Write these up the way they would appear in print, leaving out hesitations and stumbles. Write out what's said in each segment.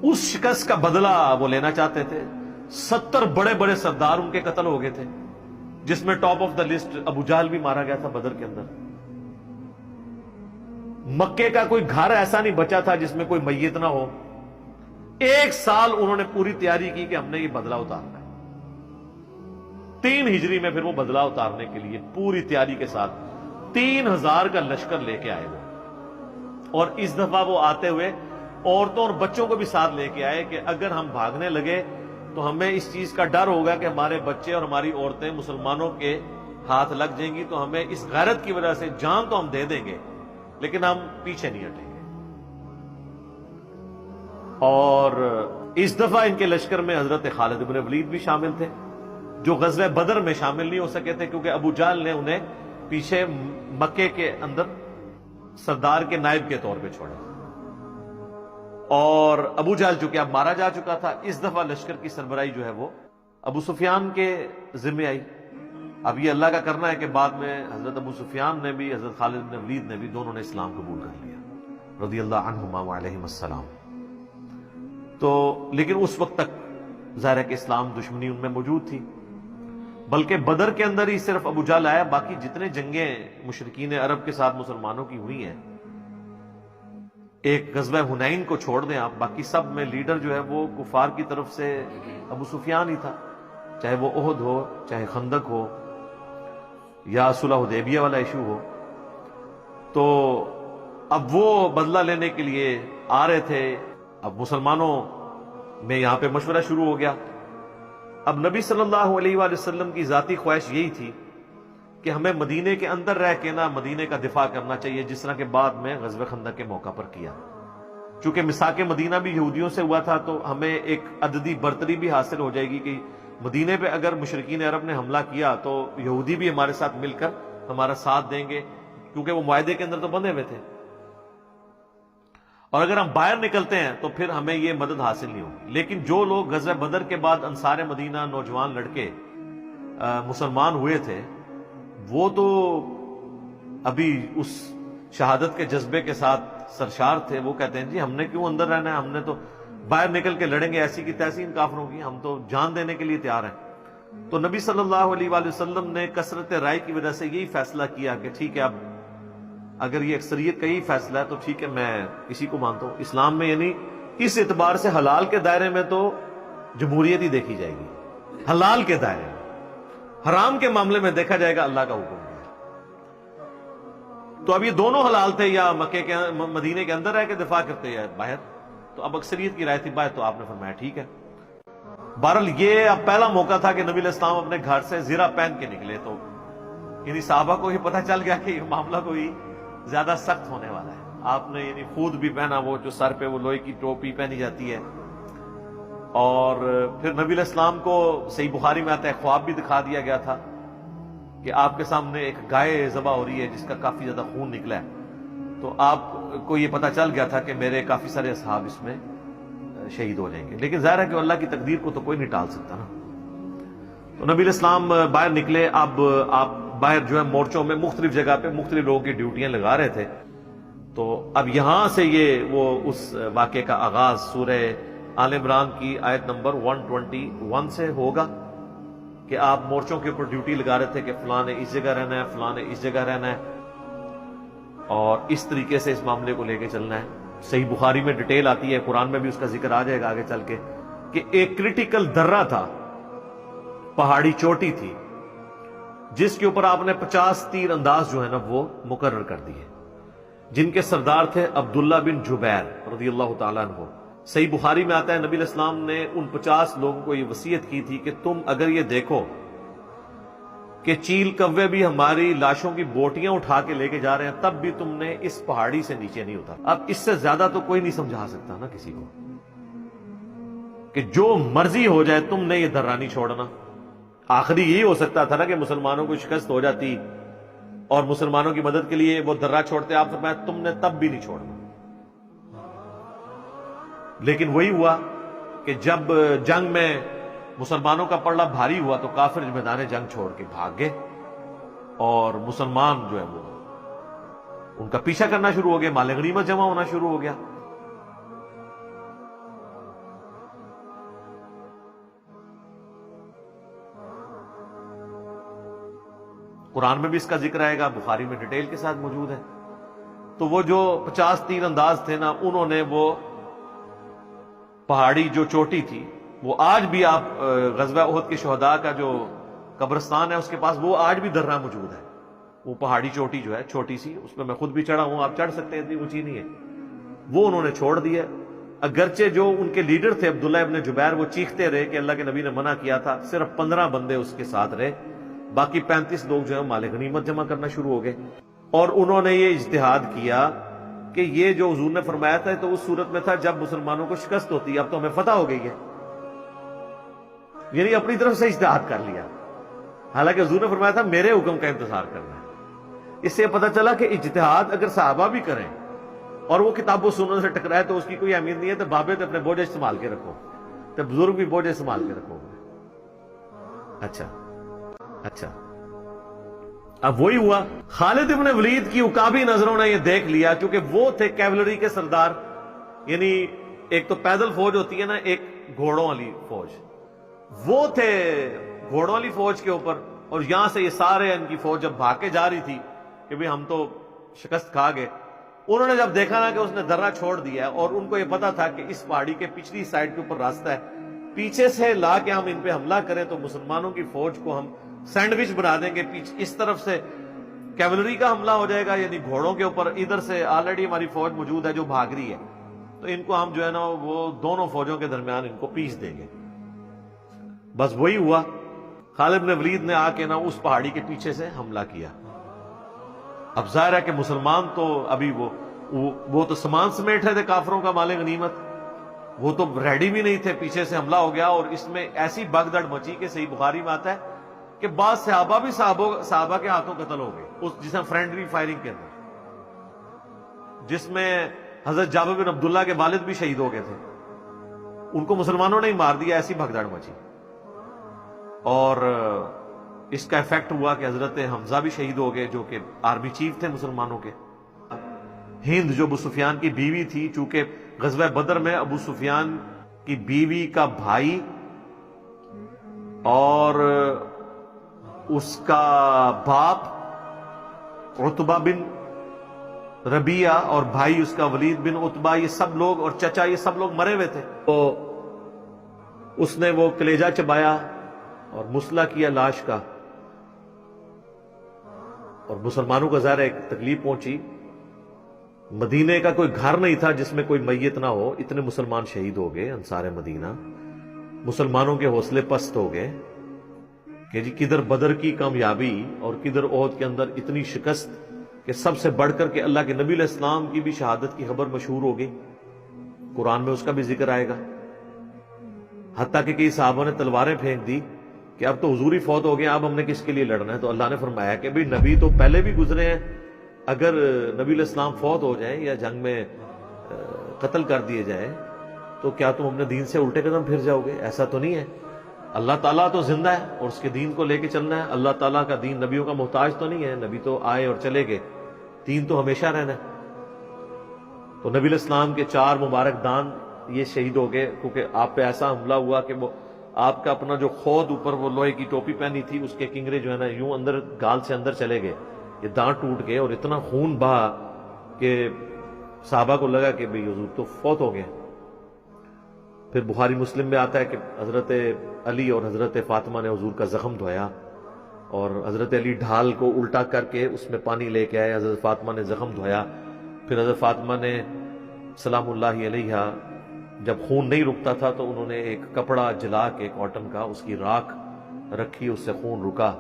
اس شکست کا بدلہ وہ لینا چاہتے تھے. 70 بڑے بڑے سردار ان کے قتل ہو گئے تھے، جس میں ٹاپ آف دا لسٹ ابو جہل بھی مارا گیا تھا بدر کے اندر. مکے کا کوئی گھر ایسا نہیں بچا تھا جس میں کوئی میت نہ ہو. 1 سال انہوں نے پوری تیاری کی کہ ہم نے یہ بدلہ اتارنا ہے. 3 ہجری میں پھر وہ بدلہ اتارنے کے لیے پوری تیاری کے ساتھ 3000 کا لشکر لے کے آئے وہ. اور اس دفعہ وہ آتے ہوئے عورتوں اور بچوں کو بھی ساتھ لے کے آئے کہ اگر ہم بھاگنے لگے تو ہمیں اس چیز کا ڈر ہوگا کہ ہمارے بچے اور ہماری عورتیں مسلمانوں کے ہاتھ لگ جائیں گی، تو ہمیں اس غیرت کی وجہ سے جان تو ہم دے دیں گے لیکن ہم پیچھے نہیں ہٹیں گے. اور اس دفعہ ان کے لشکر میں حضرت خالد بن ولید بھی شامل تھے، جو غزوہ بدر میں شامل نہیں ہو سکے تھے کیونکہ ابو جہل نے انہیں پیچھے مکے کے اندر سردار کے نائب کے طور پہ چھوڑا. اور ابو جہل چونکہ اب مارا جا چکا تھا، اس دفعہ لشکر کی سربراہی جو ہے وہ ابو سفیان کے ذمہ آئی. اب یہ اللہ کا کرنا ہے کہ بعد میں حضرت ابو سفیان نے بھی، حضرت خالد بن ولید نے بھی، دونوں نے اسلام قبول کر لیا رضی اللہ عنہما وعلیہم السلام. تو لیکن اس وقت تک ظاہر ہے کہ اسلام دشمنی ان میں موجود تھی، بلکہ بدر کے اندر ہی صرف ابو جہل آیا. باقی جتنے جنگیں مشرکین عرب کے ساتھ مسلمانوں کی ہوئی ہیں، ایک غزوہ حنین کو چھوڑ دیں آپ، باقی سب میں لیڈر جو ہے وہ کفار کی طرف سے ابو سفیان ہی تھا. چاہے وہ احد ہو، چاہے خندق ہو، یا صلح حدیبیہ والا ایشو ہو. تو اب وہ بدلہ لینے کے لیے آ رہے تھے. اب مسلمانوں میں یہاں پہ مشورہ شروع ہو گیا. اب نبی صلی اللہ علیہ وآلہ وسلم کی ذاتی خواہش یہی تھی کہ ہمیں مدینے کے اندر رہ کے نہ مدینے کا دفاع کرنا چاہیے، جس طرح کے بعد میں غزوہ خندق کے موقع پر کیا. چونکہ میثاق مدینہ بھی یہودیوں سے ہوا تھا تو ہمیں ایک عددی برتری بھی حاصل ہو جائے گی کہ مدینے پہ اگر مشرکین عرب نے حملہ کیا تو یہودی بھی ہمارے ساتھ مل کر ہمارا ساتھ دیں گے، کیونکہ وہ معاہدے کے اندر تو بندھے ہوئے تھے. اور اگر ہم باہر نکلتے ہیں تو پھر ہمیں یہ مدد حاصل نہیں ہوگی. لیکن جو لوگ غزوہ بدر کے بعد انصار مدینہ نوجوان لڑکے مسلمان ہوئے تھے، وہ تو ابھی اس شہادت کے جذبے کے ساتھ سرشار تھے. وہ کہتے ہیں جی ہم نے کیوں اندر رہنا ہے، ہم نے تو باہر نکل کے لڑیں گے ایسی کی تیسی ان کافروں کی، ہم تو جان دینے کے لیے تیار ہیں. تو نبی صلی اللہ علیہ وآلہ وسلم نے کثرت رائے کی وجہ سے یہی فیصلہ کیا کہ ٹھیک ہے، اب اگر یہ اکثریت کا یہی فیصلہ ہے تو ٹھیک ہے، میں اسی کو مانتا ہوں. اسلام میں یعنی اس اعتبار سے حلال کے دائرے میں تو جمہوریت ہی دیکھی جائے گی، حلال کے دائرے میں. حرام کے معاملے میں دیکھا جائے گا اللہ کا حکم ہے. تو اب یہ دونوں حلال تھے، یا مکے کے مدینے کے اندر رہ کے دفاع کرتے یا باہر. تو اب اکثریت کی رائے تھی باہر، تو آپ نے فرمایا ٹھیک ہے. بہرحال یہ اب پہلا موقع تھا کہ نبی علیہ السلام اپنے گھر سے زرہ پہن کے نکلے. تو یعنی صحابہ کو یہ پتہ چل گیا کہ یہ معاملہ کوئی زیادہ سخت ہونے والا ہے. آپ نے یعنی خود بھی پہنا، وہ جو سر پہ وہ لوہے کی ٹوپی پہنی جاتی ہے. اور پھر نبی علیہ السلام کو صحیح بخاری میں آتا ہے خواب بھی دکھا دیا گیا تھا کہ آپ کے سامنے ایک گائے ذبح ہو رہی ہے جس کا کافی زیادہ خون نکلا ہے. تو آپ کو یہ پتہ چل گیا تھا کہ میرے کافی سارے اصحاب اس میں شہید ہو جائیں گے. لیکن ظاہر ہے کہ اللہ کی تقدیر کو تو کوئی نہیں ٹال سکتا نا. تو نبی علیہ السلام باہر نکلے. اب آپ باہر جو ہے مورچوں میں مختلف جگہ پہ مختلف لوگوں کی ڈیوٹیاں لگا رہے تھے. تو اب یہاں سے وہ اس واقعے کا آغاز سورہ آل عمران کی آیت نمبر 121 سے ہوگا کہ آپ مورچوں کے اوپر ڈیوٹی لگا رہے تھے کہ فلاں نے اس جگہ رہنا ہے، فلاں نے اس جگہ رہنا ہے، اور اس طریقے سے اس معاملے کو لے کے چلنا ہے. صحیح بخاری میں ڈیٹیل آتی ہے، قرآن میں بھی اس کا ذکر آ جائے گا آگے چل کے، کہ ایک کرٹیکل درہ تھا، پہاڑی چوٹی تھی، جس کے اوپر آپ نے 50 تیر انداز جو ہے نا وہ مقرر کر دیے، جن کے سردار تھے عبداللہ بن جبیر رضی اللہ تعالیٰ عنہ. صحیح بخاری میں آتا ہے نبی علیہ السلام نے ان 50 لوگوں کو یہ وصیت کی تھی کہ تم اگر یہ دیکھو کہ چیل کوے بھی ہماری لاشوں کی بوٹیاں اٹھا کے لے کے جا رہے ہیں، تب بھی تم نے اس پہاڑی سے نیچے نہیں اترا. اب اس سے زیادہ تو کوئی نہیں سمجھا سکتا نا کسی کو کہ جو مرضی ہو جائے تم نے یہ درہ نہیں چھوڑنا. آخری یہی ہو سکتا تھا نا کہ مسلمانوں کو شکست ہو جاتی اور مسلمانوں کی مدد کے لیے وہ درہ چھوڑتے. آپ فرمایا تم نے تب بھی نہیں چھوڑنا. لیکن وہی ہوا کہ جب جنگ میں مسلمانوں کا پلڑا بھاری ہوا تو کافر میدان جنگ چھوڑ کے بھاگ گئے، اور مسلمان جو ہے وہ ان کا پیچھا کرنا شروع ہو گیا، مال غنیمت جمع ہونا شروع ہو گیا. قرآن میں بھی اس کا ذکر آئے گا، بخاری میں ڈیٹیل کے ساتھ موجود ہے۔ تو وہ جو 50 تیر انداز تھے نا، انہوں نے وہ پہاڑی جو چوٹی تھی، وہ آج بھی آپ غزوہ احد کے شہداء کا جو قبرستان ہے اس کے پاس وہ آج بھی درہ موجود ہے۔ وہ پہاڑی چوٹی جو ہے چھوٹی سی، اس پہ میں خود بھی چڑھا ہوں، آپ چڑھ سکتے ہیں، اتنی اونچی نہیں ہے، وہ انہوں نے چھوڑ دی ہے۔ اگرچہ جو ان کے لیڈر تھے عبداللہ ابن جبیر، وہ چیختے رہے کہ اللہ کے نبی نے منع کیا تھا، صرف 15 بندے اس کے ساتھ رہے، باقی 35 لوگ جو ہے مال غنیمت جمع کرنا شروع ہو گئے۔ اور انہوں نے یہ اجتہاد کیا کہ یہ جو حضور نے فرمایا تھا تو اس صورت میں تھا جب مسلمانوں کو شکست ہوتی ہے، اب تو ہمیں فتح ہو گئی ہے، یعنی اپنی طرف سے اجتہاد کر لیا، حالانکہ حضور نے فرمایا تھا میرے حکم کا انتظار کرنا ہے۔ اس سے پتہ چلا کہ اجتہاد اگر صحابہ بھی کریں اور وہ کتاب و سنت سے ٹکرائے تو اس کی کوئی اہمیت نہیں ہے، تو بابے تو اپنے بوجھ سنبھال کے رکھو، تو بزرگ بھی بوجھ سنبھال کے رکھو۔ اچھا اب وہی ہوا، خالد ابن ولید کی عقابی نظروں نے یہ دیکھ لیا، چونکہ وہ تھے کیولری کے سردار، یعنی ایک تو پیدل فوج ہوتی ہے نا، ایک گھوڑوں والی فوج، وہ تھے گھوڑوں والی فوج کے اوپر، اور یہاں سے یہ سارے ان کی فوج جب بھاگ کے جا رہی تھی کہ بھئی ہم تو شکست کھا گئے، انہوں نے جب دیکھا نا کہ اس نے درہ چھوڑ دیا ہے، اور ان کو یہ پتا تھا کہ اس پہاڑی کے پچھلی سائڈ کے اوپر راستہ ہے، پیچھے سے لا کے ہم ان پہ حملہ کریں تو مسلمانوں کی فوج کو ہم سینڈوچ بنا دیں گے، اس طرف سے کیولری کا حملہ ہو جائے گا یعنی گھوڑوں کے اوپر، ادھر سے آلریڈی ہماری فوج موجود ہے جو بھاگ رہی ہے، تو ان کو ہم جو ہے نا وہ دونوں فوجوں کے درمیان ان کو پیس دیں گے۔ بس وہی ہوا، خالد بن ولید نے آ کے نا اس پہاڑی کے پیچھے سے حملہ کیا۔ اب ظاہر ہے کہ مسلمان تو ابھی وہ تو سامان سمیٹ رہے تھے کافروں کا مال غنیمت، وہ تو ریڈی بھی نہیں تھے، پیچھے سے حملہ ہو گیا، اور اس میں ایسی بھگدڑ مچی کہ صحیح بخاری میں آتا ہے کہ بعض صحابہ بھی صحابہ کے ہاتھوں قتل ہو گئے، اس جس میں فرینڈلی فائرنگ کے اندر، جس میں حضرت جابر بن عبداللہ کے والد بھی شہید ہو گئے تھے، ان کو مسلمانوں نے ہی مار دیا، ایسی بھگدڑ مچی۔ اور اس کا ایفیکٹ ہوا کہ حضرت حمزہ بھی شہید ہو گئے جو کہ آرمی چیف تھے مسلمانوں کے۔ ہند جو ابو سفیان کی بیوی تھی، چونکہ غزوہ بدر میں ابو سفیان کی بیوی کا بھائی اور اس کا باپ عتبہ بن ربیعہ اور بھائی اس کا ولید بن عتبہ، یہ سب لوگ، اور چچا، یہ سب لوگ مرے ہوئے تھے، تو اس نے وہ کلیجہ چبایا اور مسلح کیا لاش کا، اور مسلمانوں کا ظاہر ایک تکلیف پہنچی، مدینے کا کوئی گھر نہیں تھا جس میں کوئی میت نہ ہو، اتنے مسلمان شہید ہو گئے انصار مدینہ، مسلمانوں کے حوصلے پست ہو گئے کہ جی کدھر بدر کی کامیابی اور کدھر احد کے اندر اتنی شکست، کہ سب سے بڑھ کر کے اللہ کے نبی علیہ السلام کی بھی شہادت کی خبر مشہور ہو گئی، قرآن میں اس کا بھی ذکر آئے گا، حتیٰ کہ کئی صحابہ نے تلواریں پھینک دی کہ اب تو حضور ہی فوت ہو گئے، اب ہم نے کس کے لیے لڑنا ہے، تو اللہ نے فرمایا کہ بھئی نبی تو پہلے بھی گزرے ہیں، اگر نبی علیہ السلام فوت ہو جائیں یا جنگ میں قتل کر دیے جائیں تو کیا تم اپنے دین سے الٹے قدم پھر جاؤ گے؟ ایسا تو نہیں ہے، اللہ تعالیٰ تو زندہ ہے اور اس کے دین کو لے کے چلنا ہے، اللہ تعالیٰ کا دین نبیوں کا محتاج تو نہیں ہے، نبی تو آئے اور چلے گئے، دین تو ہمیشہ رہنا ہے۔ تو نبی علیہ السلام کے 4 مبارک دان یہ شہید ہو گئے، کیونکہ آپ پہ ایسا حملہ ہوا کہ وہ آپ کا اپنا جو خود اوپر وہ لوہے کی ٹوپی پہنی تھی اس کے کنگرے جو ہے نا یوں اندر گال سے اندر چلے گئے، یہ دانت ٹوٹ گئے، اور اتنا خون بہا کہ صحابہ کو لگا کہ بھئی حضور تو فوت ہو گئے۔ پھر بخاری مسلم میں آتا ہے کہ حضرت علی اور حضرت فاطمہ نے حضور کا زخم دھویا، اور حضرت علی ڈھال کو الٹا کر کے اس میں پانی لے کے آئے، حضرت فاطمہ نے زخم دھویا، پھر حضرت فاطمہ نے سلام اللہ علیہا جب خون نہیں رکتا تھا تو انہوں نے ایک کپڑا جلا کے کاٹن کا اس کی راکھ رکھی، اس سے خون رکا،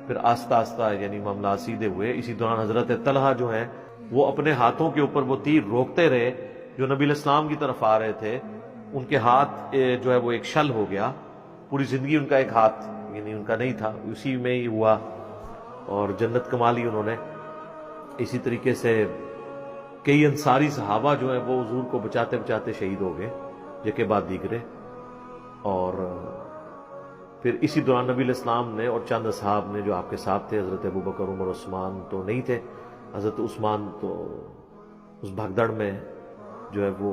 پھر آہستہ آہستہ یعنی معاملات سیدھے ہوئے۔ اسی دوران حضرت طلحہ جو ہیں وہ اپنے ہاتھوں کے اوپر وہ تیر روکتے رہے جو نبی علیہ السلام کی طرف آ رہے تھے، ان کے ہاتھ جو ہے وہ ایک شل ہو گیا، پوری زندگی ان کا ایک ہاتھ یعنی ان کا نہیں تھا، اسی میں ہی ہوا اور جنت کما لی انہوں نے۔ اسی طریقے سے کئی انصاری صحابہ جو ہیں وہ حضور کو بچاتے بچاتے شہید ہو گئے، یکے بعد دیگرے۔ اور پھر اسی دوران نبی علیہ السلام نے اور چند اصحاب نے جو آپ کے ساتھ تھے، حضرت ابوبکر، عمر، عثمان تو نہیں تھے، حضرت عثمان تو اس بھگدڑ میں جو ہے وہ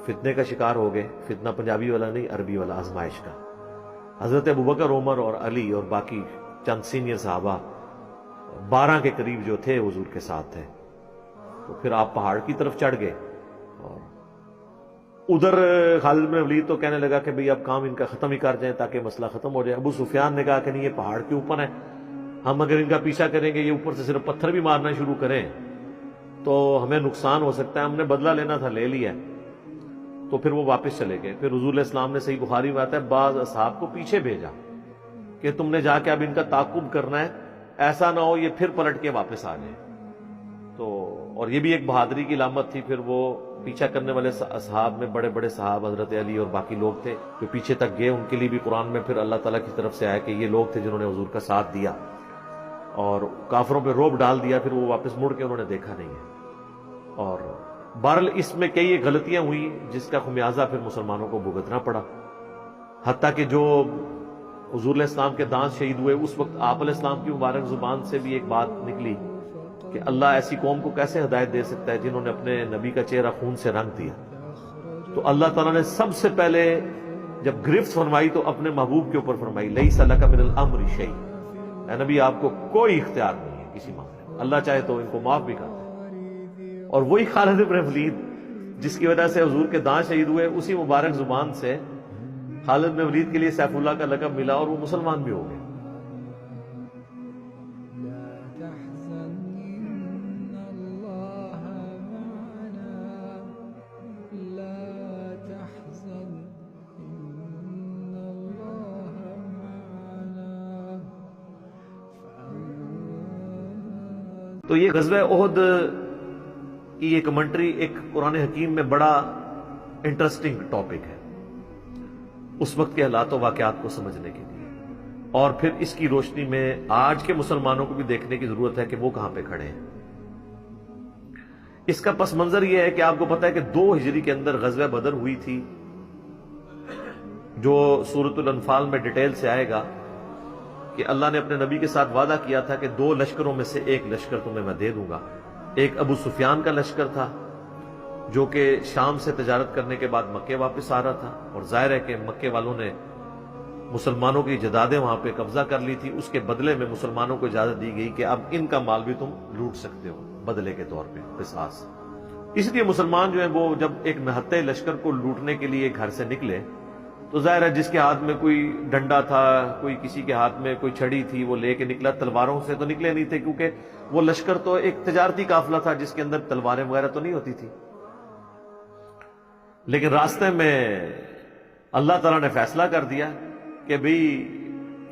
فتنے کا شکار ہو گئے، فتنہ پنجابی والا نہیں، عربی والا، آزمائش کا۔ حضرت ابوبکر، عمر اور علی اور باقی چند سینئر صحابہ 12 کے قریب جو تھے حضور کے ساتھ تھے. تو پھر آپ پہاڑ کی طرف چڑھ گئے اور ادھر خالد بن ولید تو کہنے لگا کہ بھئی اب کام ان کا ختم ہی کر جائیں تاکہ مسئلہ ختم ہو جائے. ابو سفیان نے کہا کہ نہیں، یہ پہاڑ کے اوپر ہے، ہم اگر ان کا پیچھا کریں گے، یہ اوپر سے صرف پتھر بھی مارنا شروع کریں تو ہمیں نقصان ہو سکتا ہے. ہم نے بدلہ لینا تھا، لے لیا. تو پھر وہ واپس چلے گئے. پھر حضور علیہ السلام نے، صحیح بخاری میں آتا ہے، بعض اصحاب کو پیچھے بھیجا کہ تم نے جا کے اب ان کا تعاقب کرنا ہے، ایسا نہ ہو یہ پھر پلٹ کے واپس آ جائیں. تو اور یہ بھی ایک بہادری کی علامت تھی. پھر وہ پیچھا کرنے والے اصحاب میں بڑے بڑے صحاب حضرت علی اور باقی لوگ تھے جو پیچھے تک گئے. ان کے لیے بھی قرآن میں پھر اللہ تعالیٰ کی طرف سے آیا کہ یہ لوگ تھے جنہوں نے حضور کا ساتھ دیا اور کافروں پہ رعب ڈال دیا. پھر وہ واپس مڑ کے انہوں نے دیکھا نہیں ہے. اور بہرحال اس میں کئی غلطیاں ہوئی جس کا خمیازہ پھر مسلمانوں کو بھگتنا پڑا. حتیٰ کہ جو حضور علیہ السلام کے دانت شہید ہوئے اس وقت آپ علیہ السلام کی مبارک زبان سے بھی ایک بات نکلی کہ اللہ ایسی قوم کو کیسے ہدایت دے سکتا ہے جنہوں نے اپنے نبی کا چہرہ خون سے رنگ دیا. تو اللہ تعالیٰ نے سب سے پہلے جب گرفت فرمائی تو اپنے محبوب کے اوپر فرمائی، لیس لک من الامر شیء، اے نبی آپ کو کوئی اختیار نہیں ہے کسی معاملے میں، اللہ چاہے تو ان کو معاف بھی کر دے. اور وہی خالد بن ولید جس کی وجہ سے حضور کے دانت شہید ہوئے، اسی مبارک زبان سے خالد بن ولید کے لیے سیف اللہ کا لقب ملا اور وہ مسلمان بھی ہو گئے. تو یہ غزوہ احد کی یہ کمنٹری ایک قرآن حکیم میں بڑا انٹرسٹنگ ٹاپک ہے اس وقت کے حالات و واقعات کو سمجھنے کے لیے. اور پھر اس کی روشنی میں آج کے مسلمانوں کو بھی دیکھنے کی ضرورت ہے کہ وہ کہاں پہ کھڑے ہیں. اس کا پس منظر یہ ہے کہ آپ کو پتا ہے کہ 2 ہجری کے اندر غزوہ بدر ہوئی تھی، جو سورۃ الانفال میں ڈیٹیل سے آئے گا کہ اللہ نے اپنے نبی کے ساتھ وعدہ کیا تھا کہ 2 لشکروں میں سے ایک لشکر تمہیں میں دے دوں گا. ایک ابو سفیان کا لشکر تھا جو کہ شام سے تجارت کرنے کے بعد مکے واپس آ رہا تھا، اور ظاہر ہے کہ مکے والوں نے مسلمانوں کی جدادیں وہاں پہ قبضہ کر لی تھی. اس کے بدلے میں مسلمانوں کو اجازت دی گئی کہ اب ان کا مال بھی تم لوٹ سکتے ہو بدلے کے طور پہ، قصاص. اس لیے مسلمان جو ہیں وہ جب ایک نہتے لشکر کو لوٹنے کے لیے گھر سے نکلے تو ظاہر ہے جس کے ہاتھ میں کوئی ڈنڈا تھا، کوئی کسی کے ہاتھ میں کوئی چھڑی تھی، وہ لے کے نکلا. تلواروں سے تو نکلے نہیں تھے کیونکہ وہ لشکر تو ایک تجارتی قافلہ تھا جس کے اندر تلواریں وغیرہ تو نہیں ہوتی تھی. لیکن راستے میں اللہ تعالیٰ نے فیصلہ کر دیا کہ بھئی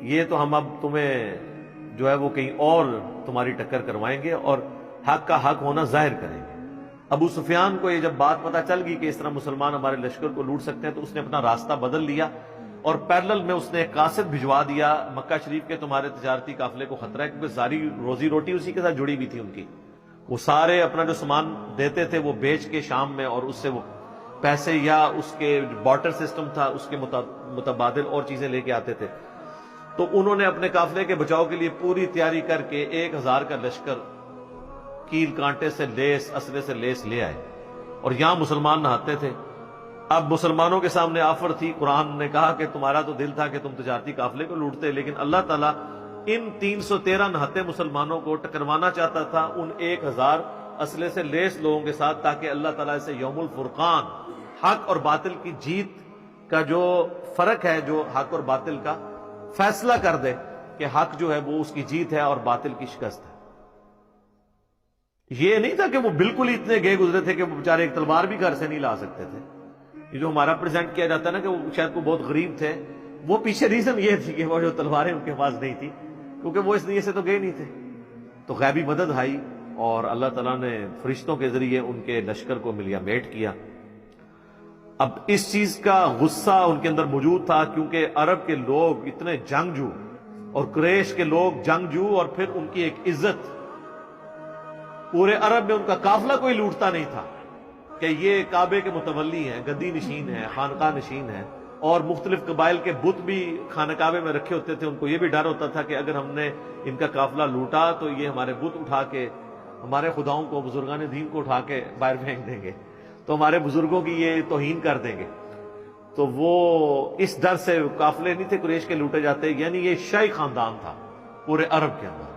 یہ تو ہم اب تمہیں جو ہے وہ کہیں اور تمہاری ٹکر کروائیں گے اور حق کا حق ہونا ظاہر کریں گے. ابو سفیان کو یہ جب بات پتہ چل گئی کہ اس طرح مسلمان ہمارے لشکر کو لوٹ سکتے ہیں تو اس نے اپنا راستہ بدل لیا اور پیرلل میں اس نے ایک قاصد بھجوا دیا مکہ شریف کے تمہارے تجارتی قافلے کو خطرہ ہے، کیونکہ ساری روزی روٹی اسی کے ساتھ جڑی ہوئی تھی ان کی. وہ سارے اپنا جو سامان دیتے تھے وہ بیچ کے شام میں اور اس سے وہ پیسے یا اس کے بارٹر سسٹم تھا اس کے متبادل اور چیزیں لے کے آتے تھے. تو انہوں نے اپنے قافلے کے بچاؤ کے لیے پوری تیاری کر کے 1000 کا لشکر کیل کانٹے سے لیس، اسلحے سے لیس لے آئے اور یہاں مسلمان نہاتے تھے. اب مسلمانوں کے سامنے آفر تھی. قرآن نے کہا کہ تمہارا تو دل تھا کہ تم تجارتی قافلے کو لوٹتے، لیکن اللہ تعالیٰ ان 313 نہتے مسلمانوں کو ٹکروانا چاہتا تھا ان 1000 اسلحے سے لیس لوگوں کے ساتھ، تاکہ اللہ تعالیٰ سے یوم الفرقان، حق اور باطل کی جیت کا جو فرق ہے، جو حق اور باطل کا فیصلہ کر دے کہ حق جو ہے وہ اس کی جیت ہے اور باطل کی شکست ہے. یہ نہیں تھا کہ وہ بالکل ہی اتنے گئے گزرے تھے کہ وہ بیچارے ایک تلوار بھی گھر سے نہیں لا سکتے تھے. یہ جو ہمارا پریزنٹ کیا جاتا ہے نا کہ وہ شاید وہ بہت غریب تھے، وہ پیچھے ریزن یہ تھی کہ وہ جو تلواریں ان کے پاس نہیں تھی، کیونکہ وہ اس لیے سے تو گئے نہیں تھے. تو غیبی مدد آئی اور اللہ تعالیٰ نے فرشتوں کے ذریعے ان کے لشکر کو ملیا میٹ کیا. اب اس چیز کا غصہ ان کے اندر موجود تھا کیونکہ عرب کے لوگ اتنے جنگجو اور قریش کے لوگ جنگجو، اور پھر ان کی ایک عزت، پورے عرب میں ان کا قافلہ کوئی لوٹتا نہیں تھا کہ یہ کعبے کے متولی ہیں، گدی نشین ہیں، خانقاہ نشین ہیں، اور مختلف قبائل کے بت بھی خانہ کعبے میں رکھے ہوتے تھے. ان کو یہ بھی ڈر ہوتا تھا کہ اگر ہم نے ان کا قافلہ لوٹا تو یہ ہمارے بت اٹھا کے ہمارے خداؤں کو، بزرگان دین کو اٹھا کے باہر پھینک دیں گے، تو ہمارے بزرگوں کی یہ توہین کر دیں گے. تو وہ اس ڈر سے قافلے نہیں تھے قریش کے لوٹے جاتے. یعنی یہ شاہی خاندان تھا پورے عرب کے اندر.